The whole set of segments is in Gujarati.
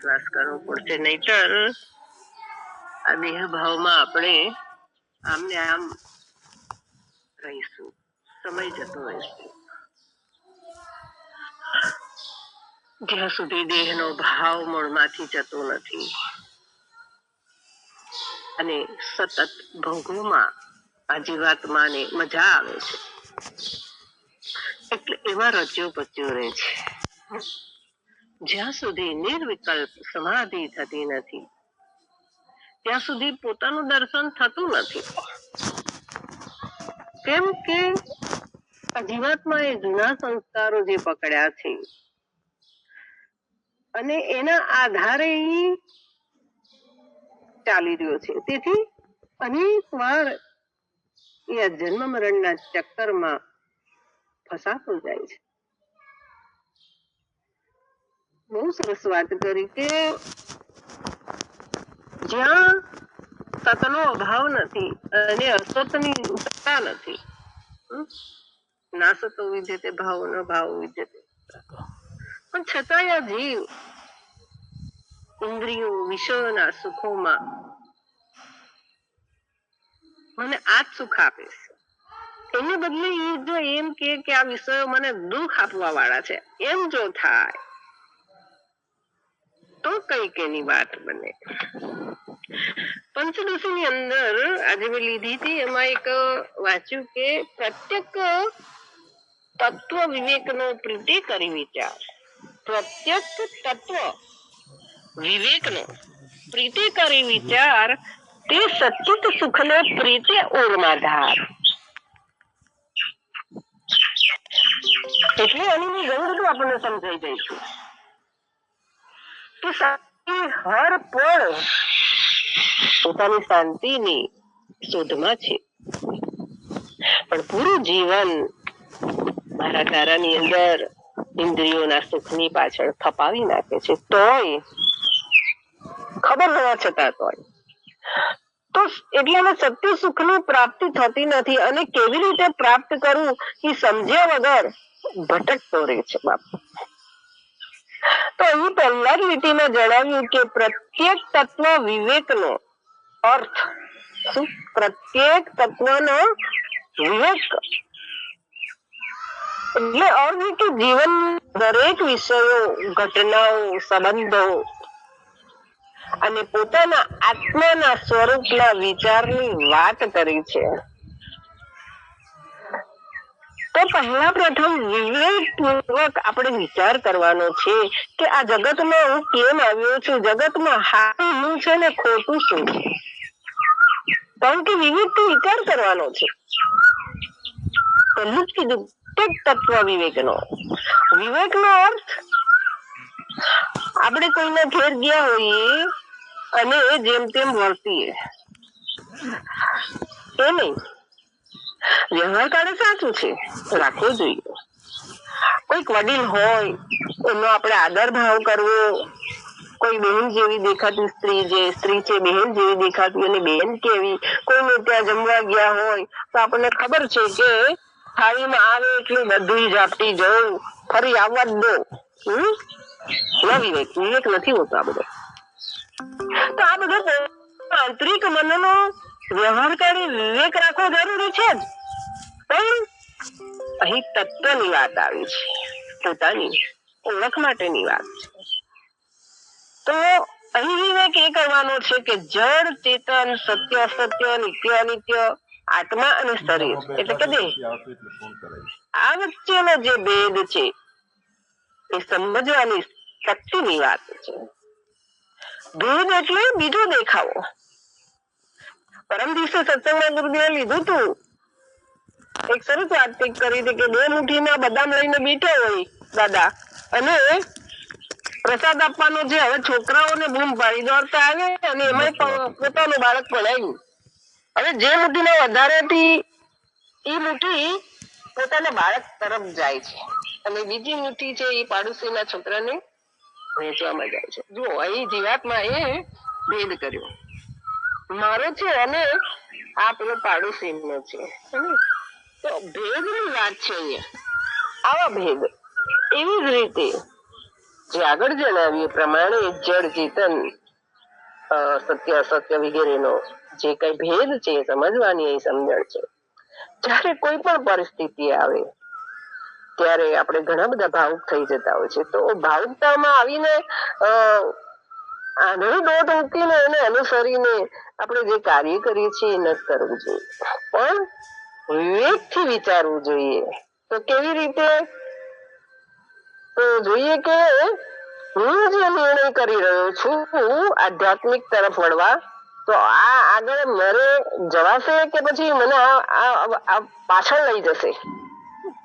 વિશ્વાસ કરવો પડશે, નહીતર આ દેહ ભાવમાં આપણે આમને આમ રહીશું, સમય જતો રહેશે. જ્યાં સુધી દેહનો ભાવ મૂળમાંથી જતો નથી અને સતત ભોગવમાં આ જીવાત્માને મજા આવે છે, એટલે એમાં રચ્યો પચ્યો રહે છે. જ્યાં સુધી નિર્વિકલ્પ સમાધિ થતી નથી ત્યાં સુધી પોતાનું દર્શન થતું નથી. કેમ કે જીવાત્મા એ જૂના સંસ્કારો જે પકડ્યા છે અને એના આધારે ચાલી રહ્યો છે, તેથી અનેક વાર એ જન્મ મરણના ચક્કરમાં ફસાતો જાય છે. બહુ સરસ વાત કરી કે જ્યાં સતનો અભાવ નથી અને અસતની સત્તા નથી, ના સતો વિદ્યતે ભાવ ન ભાવ વિદ્યતે, પણ છતાંય આ જીવ ઇન્દ્રિયો વિષયોના સુખોમાં મને આ જ સુખ આપે છે, એને બદલે એ જો એમ કે આ વિષયો મને દુઃખ આપવા વાળા છે, એમ જો થાય તો કઈક એની વાત બને. પંચદશી ની અંદર આજે મેં લીધી હતી, એમાં એક વાંચ્યું કે પ્રત્યેક તત્વ વિવેક નો પ્રીતિ કરી વિચાર, પ્રત્યેક તત્વ વિવેક નો પ્રીતિ કરી વિચાર, તે સચિત સુખ નો પ્રીતે ઓળમાં ધાર. એટલે એની ઘણું બધું આપણને સમજાઈ જઈશું કે હર પળ પોતાની શાંતિની શોધમાં છે, પણ પૂરું જીવન મારા તારાની અંદર ઇન્દ્રિયોના સુખની પાછળ થપાવી નાખે છે, તોય ખબર હોવા છતાં તોય તો એટલે એને સત્ય સુખની પ્રાપ્તિ થતી નથી, અને કેવી રીતે પ્રાપ્ત કરવું એ સમજ્યા વગર ભટકતો રહે છે. બાપ તો અહીં પહેલા જ લીટીમાં જણાવ્યું કે પ્રત્યેક તત્વ વિવેકનો અર્થ શું? પ્રત્યેક તત્વનો વિવેક એટલે અર્થ કે જીવન દરેક વિષયો, ઘટનાઓ, સંબંધો અને પોતાના આત્માના સ્વરૂપના વિચારની વાત કરી છે. તો પહેલા પ્રથમ વિવેકપૂર્વક આપણે વિચાર કરવાનો છે કે આ જગતમાં હું કેમ આવ્યો છું, જગતમાં સાચું શું છે ને ખોટું શું છે. કારણ કે વિવેકથી વિચાર કરવાનો છે. પહેલું જ કીધું તત્વ વિવેકનો. વિવેકનો અર્થ આપણે કોઈના ઘેર ગયા હોઈએ અને જેમ તેમ વર્તીએ એ નહીં. વ્યવહાર કાળે સાચું છે, રાખવું જોઈએ. કોઈક વડીલ હોય એનો આપણે આદર ભાવ કરવો, કોઈ બહેન જેવી દેખાતી સ્ત્રી છે બહેન જેવી દેખાતી અને બહેન કેવી, કોઈને ત્યાં જમવા ગયા હોય તો આપણને ખબર છે કે થાળીમાં આવે એટલું બધું ઝાપટી જવું, ફરી આવવા જ દો. વિવેક નથી હોતો આ બધો. તો આ બધો આંતરિક મનનો વ્યવહારકારી વિવેક રાખવો જરૂરી છે જ, પણ અહીં તત્વની વાત આવી છે, પોતાની ઓળખ માટેની વાત છે. તો અહીં વિવેક એ કરવાનો છે કે જળ ચેતન, સત્ય અસત્ય, નિત્ય અનિત્ય, આત્મા અને શરીર એટલે કે દેહ, આ વચ્ચેનો જે ભેદ છે એ સમજવાની શક્તિની વાત છે. ભેદ એટલે બીજો દેખાવો. પરમ દિવસે સત્સંગના ગુરુદેવે લીધું તું, એક સરસ વાત કરી હતી કે 2 મુઠ્ઠીમાં બદામ લઈને બેઠા હોય દાદા, અને પ્રસાદ આપવાનો છે. હવે છોકરાઓને બૂમ પાડી દોડતા આવે અને એમાં પોતાનું બાળક પણ આવ્યું. હવે જે મુઠ્ઠીમાં વધારે હતી એ મુઠ્ઠી પોતાના બાળક તરફ જાય છે અને બીજી મુઠ્ઠી છે એ પાડોશીના છોકરાને વેચવામાં જાય છે. જો અહીં જીવાતમાં એ ભેદ કર્યો, મારો છે અને આ પેલો પાડોશીનો છે. તો ભેદની વાત છે અહીંયા, આવા ભેદ. એવી જ રીતે જે આગળ જણાવ્યું પ્રમાણે જળ ચેતન સત્ય અસત્ય વગેરેનો જે કઈ ભેદ છે સમજવાની એ સમજણ છે. જ્યારે કોઈ પણ પરિસ્થિતિ આવે ત્યારે આપણે ઘણા બધા ભાવુક થઈ જતા હોય છે. તો ભાવુકતામાં આવીને આંધળી દોટ મૂકીને એને અનુસરીને આપણે જે કાર્ય કરીએ છીએ એ ન કરવું જોઈએ, પણ વિવેકથી વિચારવું જોઈએ. તો કેવી રીતે? તો જોઈએ કે હું જે નિર્ણય કરી રહ્યો છું આધ્યાત્મિક તરફ વળવા, તો આ આગળ મારે જવાશે કે પછી મને આ પાછળ લઈ જશે?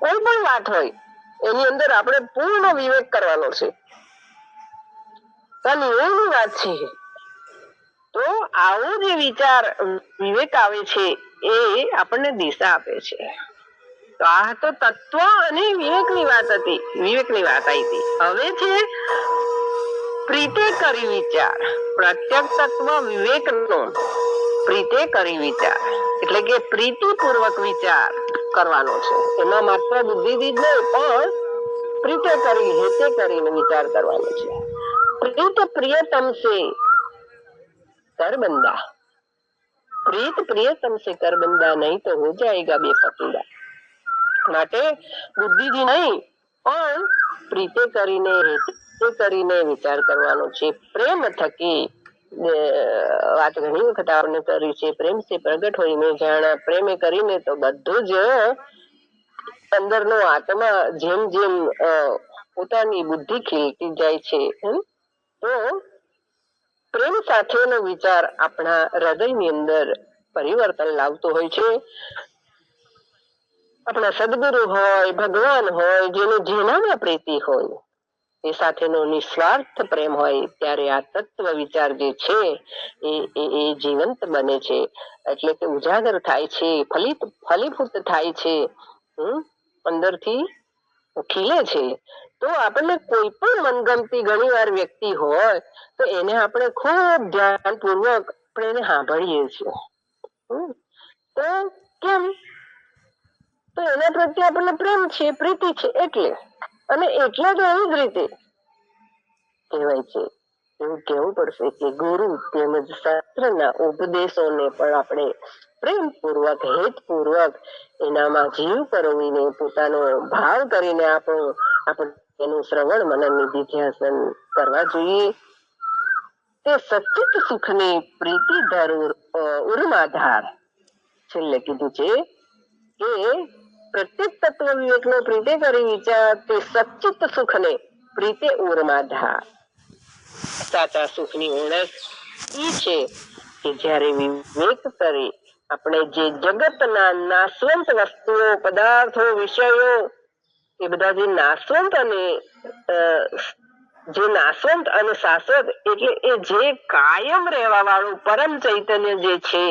કોઈ પણ વાત હોય એની અંદર આપણે પૂર્ણ વિવેક કરવાનો છે. નિર્ણયની વાત છે. તો આવો જે વિચાર વિવેક આવે છે એ આપણને દિશા આપે છે. તો આ તો તત્વ અને વિવેકની વાત હતી, વિવેકની વાત આવી હતી. હવે છે પ્રીતે કરી વિચાર. પ્રત્યક્ષ તત્વ વિવેકનો પ્રીતે કરી વિચાર એટલે કે પ્રીતિપૂર્વક વિચાર કરવાનો છે. એમાં માત્ર બુદ્ધિથી જ નહીં પણ પ્રીતે કરી હેતે કરીને વિચાર કરવાનો છે. પ્રીત પ્રિયતમ સે कर बंदा, प्रीत प्रियतम से कर बंदा, नहीं तो हो जाएगा बेफकीरा. માટે બુદ્ધિથી નહીં પણ પ્રીતે કરીને હેતે કરીને વિચાર કરવાનો છે. પ્રેમ થકી વાત ઘણી વખત આપણે કરી છે. પ્રેમ સે પ્રગટ હોઈને જાણા. પ્રેમે કરીને તો બધું જ અંદરનો આત્મા જેમ જેમ પોતાની બુદ્ધિ ખીલતી જાય છે. તો પ્રેમ સાથેનો વિચાર આપણા હૃદયની અંદર પરિવર્તન લાવતો હોય છે. આપણા સદગુરુ હોય, ભગવાન હોય, જેનામાં પ્રીતિ હોય એ સાથેનો નિસ્વાર્થ પ્રેમ હોય ત્યારે આ તત્વ વિચાર જે છે એ જીવંત બને છે. એટલે કે ઉજાગર થાય છે, ફલીભૂત થાય છે, અંદરથી ખીલે છે. તો આપણને કોઈ પણ મનગમતી ઘણી વાર વ્યક્તિ હોય તો એને આપણે ખૂબ ધ્યાનપૂર્વક આપણે એને સાંભળીએ છીએ. તો કેમ? તો એના પ્રત્યે આપણને પ્રેમ છે, પ્રીતિ છે એટલે. અને એટલા જ એવી જ રીતે કહેવાય છે, એવું કહેવું પડશે કે ગુરુ તેમજ શાસ્ત્રના ઉપદેશોને પણ આપણે પ્રેમપૂર્વક, હેતપૂર્વક એનામાં જીવ પરોવીને પોતાનો ભાવ કરીને આપણે એનું શ્રવણ મનન નિધિધ્યાસન કરવા જોઈએ. તે સચિત સુખની પ્રીતિ ધરુર ઉર્માધાર. છેલ્લે કીધું છે કે પ્રત્યેક તત્વ વિવેકનો પ્રીતે કરી વિચાર તે સચિત સુખને પ્રીતે ઉર્માધાર. સાચા સુખની ઓળખ ઈ છે કે જ્યારે વિવેક કરી આપણે જે જગતના નાશવંત વસ્તુઓ, પદાર્થો, વિષયો એ બધા જે નાશવંત અને શાશ્વત એટલે એ જે કાયમ રહેવા વાળું પરમ ચૈતન્ય જે છે,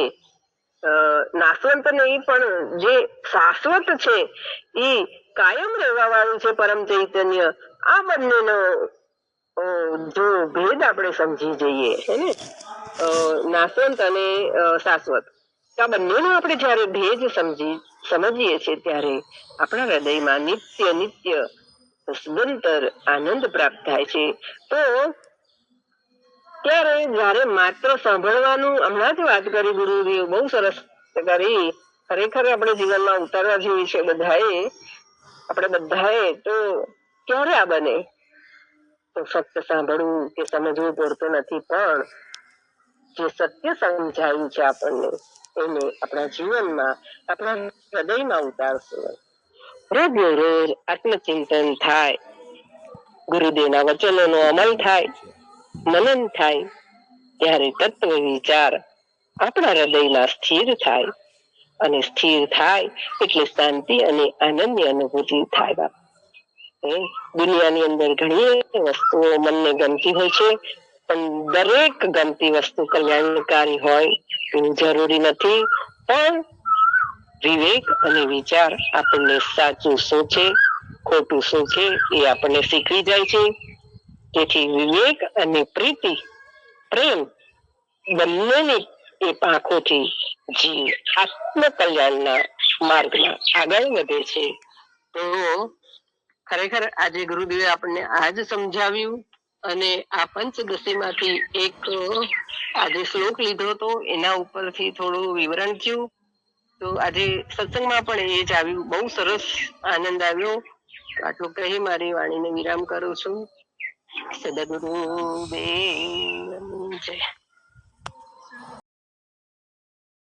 નાશવંત નહીં પણ જે શાશ્વત છે એ કાયમ રહેવા વાળું છે પરમ ચૈતન્ય. આ બંનેનો જો ભેદ આપણે સમજી જઈએ નાશવંત અને શાશ્વત, આ બંનેનો આપણે જયારે ભેદ સમજીએ છીએ ત્યારે આપણા હૃદયમાં નિત્ય સદંતર આનંદ પ્રાપ્ત થાય છે. તો ત્યારે જયારે માત્ર સાંભળવાનું, હમણાં જ વાત કરી ગુરુદેવ, બહુ સરસ કરી, ખરેખર આપણે જીવનમાં ઉતારવા જેવી છે આપણે બધાએ. તો ક્યારે આ બને? તો ફક્ત સાંભળવું કે સમજવું પૂરતું નથી, પણ જે સત્ય સમજાયું છે આપણને એને આપણા જીવનમાં, આપણા હૃદયમાં ઉતારશું. રોજ આત્મચિંતન થાય, ગુરુદેવના વચનોનો અમલ થાય, મનન થાય, ત્યારે તત્વ વિચાર આપણા હૃદયમાં સ્થિર થાય. અને સ્થિર થાય એટલે શાંતિ અને આનંદની અનુભૂતિ થાય. દુનિયાની અંદર ઘણી વસ્તુઓ મનને ગમતી હોય છે, પણ દરેક ગમતી વસ્તુ કલ્યાણકારી હોય એવું જરૂરી નથી. પણ વિવેક અને વિચાર આપણને સાચું શું છે, ખોટું શું છે એ આપણને શીખવી જાય છે. તેથી વિવેક અને પ્રીતિ, પ્રેમ બંનેની એ પાંખોથી જીવ આત્મ કલ્યાણના માર્ગમાં આગળ વધે છે. તો ખરેખર આજે ગુરુદેવે આપણને આજ સમજાવ્યું અને આ પંચદશીમાંથી એક આજે શ્લોક લીધો હતો એના ઉપરથી થોડું વિવરણ થયું. તો આજે સત્સંગમાં પણ એ જ આવ્યું. બહુ સરસ આનંદ આવ્યો. આટલું કહી મારી વાણીને વિરામ કરું છું. સદગુરુ દેવ જય.